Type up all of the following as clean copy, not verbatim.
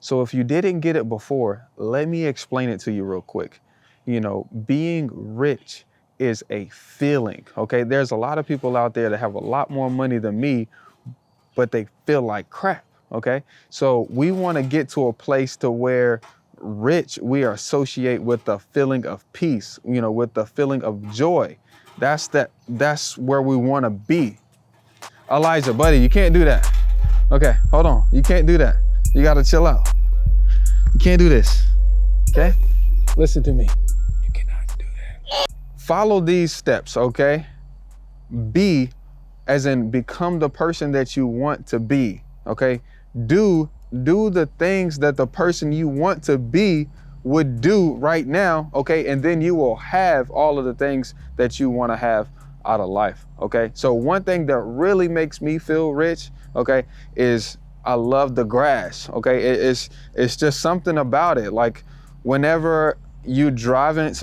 So if you didn't get it before, let me explain it to you real quick. Being rich is a feeling, okay? There's a lot of people out there that have a lot more money than me, but they feel like crap, okay? So we want to get to a place to where rich, we associate with the feeling of peace, with the feeling of joy. That's where we want to be. Elijah, buddy, you can't do that. Okay, hold on. You can't do that. You got to chill out. You can't do this, okay? Listen to me. You cannot do that. Follow these steps, okay? Be, as in become the person that you want to be, okay? Do the things that the person you want to be would do right now, okay? And then you will have all of the things that you want to have out of life, okay? So one thing that really makes me feel rich, okay, is I love the grass, okay? It's just something about it. Like whenever you're driving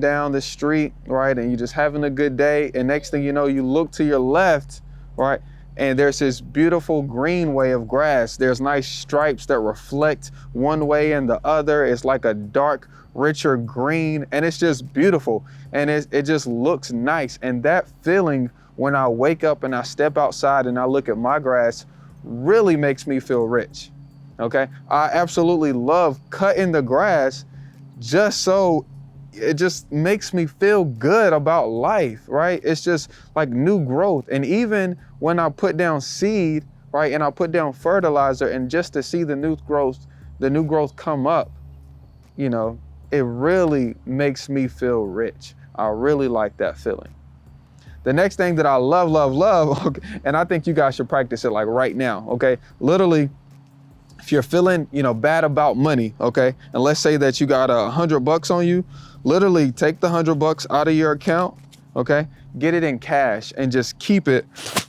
down the street, right? And you're just having a good day. And next thing you know, you look to your left, right? And there's this beautiful green way of grass. There's nice stripes that reflect one way and the other. It's like a dark, richer green, and it's just beautiful. And it just looks nice. And that feeling when I wake up and I step outside and I look at my grass really makes me feel rich, okay? I absolutely love cutting the grass just so it just makes me feel good about life, right? It's just like new growth. And even when I put down seed, right, and I put down fertilizer, and just to see the new growth come up, it really makes me feel rich. I really like that feeling. The next thing that I love, okay, and I think you guys should practice it like right now, okay? Literally, if you're feeling, bad about money, okay, and let's say that you got $100 on you, literally take the $100 out of your account, okay, get it in cash and just keep it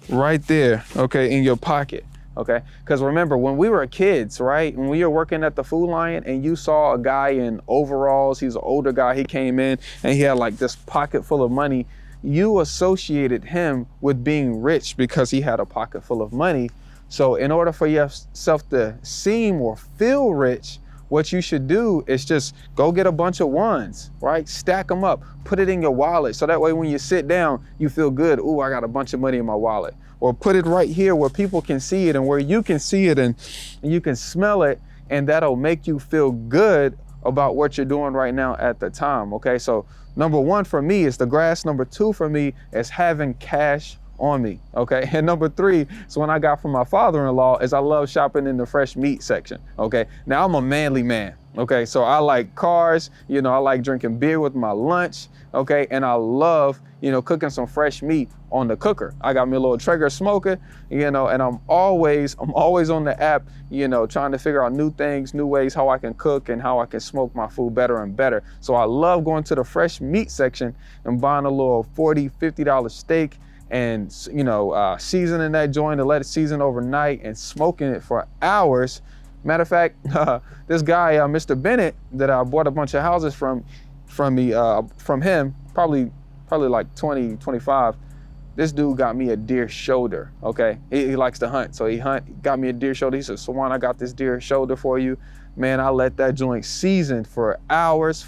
right there, okay, in your pocket, okay? Because remember, when we were kids, right, when we were working at the Food Lion and you saw a guy in overalls, he's an older guy, he came in and he had like this pocket full of money, you associated him with being rich because he had a pocket full of money. So in order for yourself to seem or feel rich, what you should do is just go get a bunch of ones, right? Stack them up, put it in your wallet. So that way when you sit down, you feel good. Ooh, I got a bunch of money in my wallet. Or put it right here where people can see it and where you can see it and you can smell it. And that'll make you feel good about what you're doing right now at the time, okay? So number one for me is the grass. Number two for me is having cash on me, okay? And number three is one I got from my father-in-law is I love shopping in the fresh meat section, okay? Now I'm a manly man, okay? So I like cars, I like drinking beer with my lunch, okay? And I love, cooking some fresh meat on the cooker. I got me a little Traeger smoker, and I'm always on the app, trying to figure out new things, new ways how I can cook and how I can smoke my food better and better. So I love going to the fresh meat section and buying a little $40, $50 steak and, seasoning that joint and let it season overnight and smoking it for hours. Matter of fact, this guy, Mr. Bennett, that I bought a bunch of houses from him, probably like 20, 25. This dude got me a deer shoulder, okay? He likes to hunt, so he got me a deer shoulder. He said, Swan, I got this deer shoulder for you. Man, I let that joint season for hours,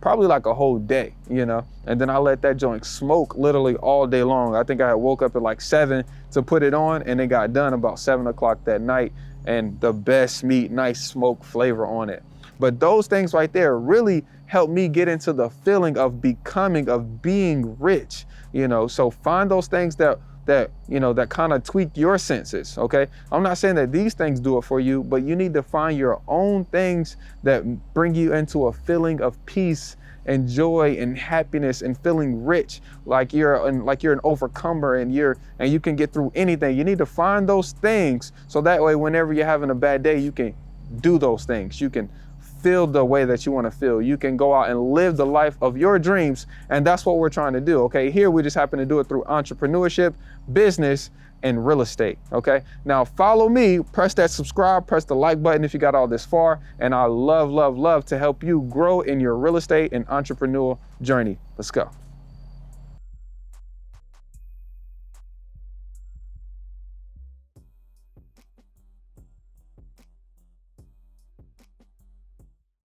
probably like a whole day, and then I let that joint smoke literally all day long. I think I had woke up at like 7 to put it on, and it got done about 7 o'clock that night, and the best meat, nice smoke flavor on it. But those things right there really helped me get into the feeling of being rich, so find those things that kind of tweak your senses, okay? I'm not saying that these things do it for you, but you need to find your own things that bring you into a feeling of peace and joy and happiness and feeling rich, like you're an overcomer and you can get through anything. You need to find those things so that way whenever you're having a bad day, you can do those things. You can feel the way that you want to feel. You can go out and live the life of your dreams. And that's what we're trying to do, okay? Here, we just happen to do it through entrepreneurship, business, and real estate, okay? Now, follow me, press that subscribe, press the like button if you got all this far. And I love to help you grow in your real estate and entrepreneurial journey. Let's go.